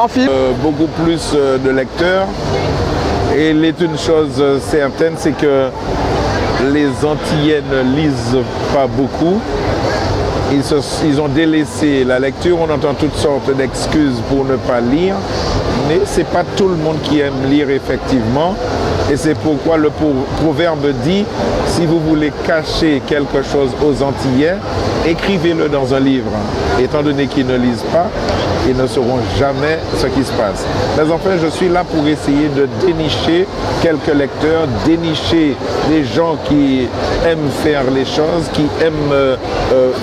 Beaucoup plus de lecteurs. Et il est une chose certaine, c'est que les Antillais ne lisent pas beaucoup. Ils ont délaissé la lecture. On entend toutes sortes d'excuses pour ne pas lire. Mais ce n'est pas tout le monde qui aime lire effectivement. Et c'est pourquoi le proverbe dit, si vous voulez cacher quelque chose aux Antillais, écrivez-le dans un livre. Étant donné qu'ils ne lisent pas, ils ne sauront jamais ce qui se passe. Mais enfin, je suis là pour essayer de dénicher quelques lecteurs, dénicher des gens qui aiment faire les choses, qui aiment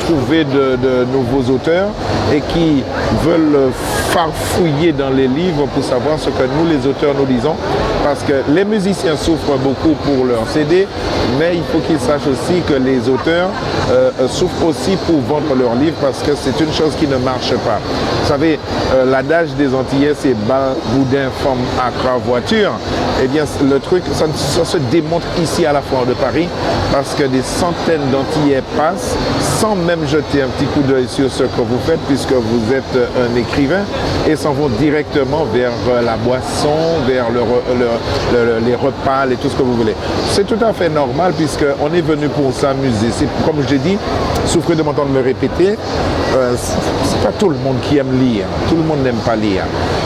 trouver de nouveaux auteurs et qui veulent farfouiller dans les livres pour savoir ce que nous, les auteurs, nous lisons. Parce que les musiciens souffrent beaucoup pour leur CD, mais il faut qu'ils sachent aussi que les auteurs souffrent aussi pour vendre leurs livres parce que c'est une chose qui ne marche pas. Vous savez, l'adage des Antillais, c'est bal, boudin, femme, accra, voiture. Eh bien, le truc, ça se démontre ici à la Foire de Paris parce que des centaines d'Antillais passent sans même jeter un petit coup d'œil sur ce que vous faites puisque vous êtes un écrivain et s'en vont directement vers la boisson, vers les repas et tout ce que vous voulez. C'est tout à fait normal puisqu'on est venu pour s'amuser. Comme je l'ai dit, souffrez de m'entendre me répéter, c'est pas tout le monde qui aime lire. Tout le monde n'aime pas lire.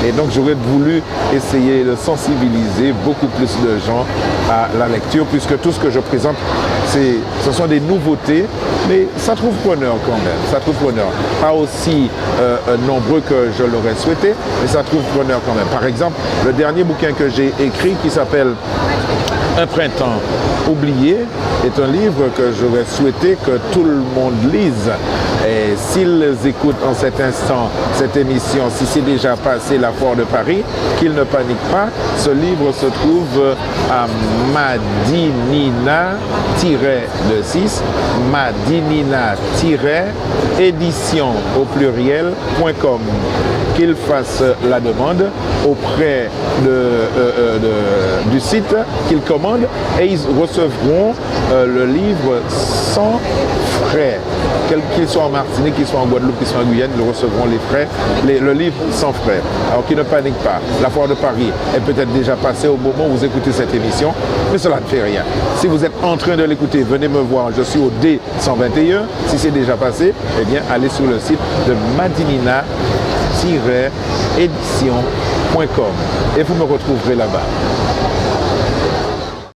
Et donc j'aurais voulu essayer de sensibiliser beaucoup plus de gens à la lecture puisque tout ce que je présente, ce sont des nouveautés, mais ça trouve preneur quand même. Ça trouve preneur. Pas aussi nombreux que je l'aurais souhaité, mais ça trouve preneur quand même. Par exemple, le dernier bouquin que j'ai écrit qui s'appelle Un printemps oublié est un livre que j'aurais souhaité que tout le monde lise. Et s'ils écoutent en cet instant cette émission, si c'est déjà passé la Foire de Paris, qu'ils ne paniquent pas. Ce livre se trouve à Madinina-6, Madinina-édition au pluriel.com. Qu'ils fassent la demande auprès du site qu'ils commandent et ils recevront le livre sans frais. Qu'ils soient en Martinique, qu'ils soient en Guadeloupe, qu'ils soient en Guyane, ils recevront les frais, le livre sans frais. Alors qu'ils ne paniquent pas. La Foire de Paris est peut-être déjà passée au moment où vous écoutez cette émission, mais cela ne fait rien. Si vous êtes en train de l'écouter, venez me voir. Je suis au D121. Si c'est déjà passé, eh bien, allez sur le site de Madinina-édition.com et vous me retrouverez là-bas.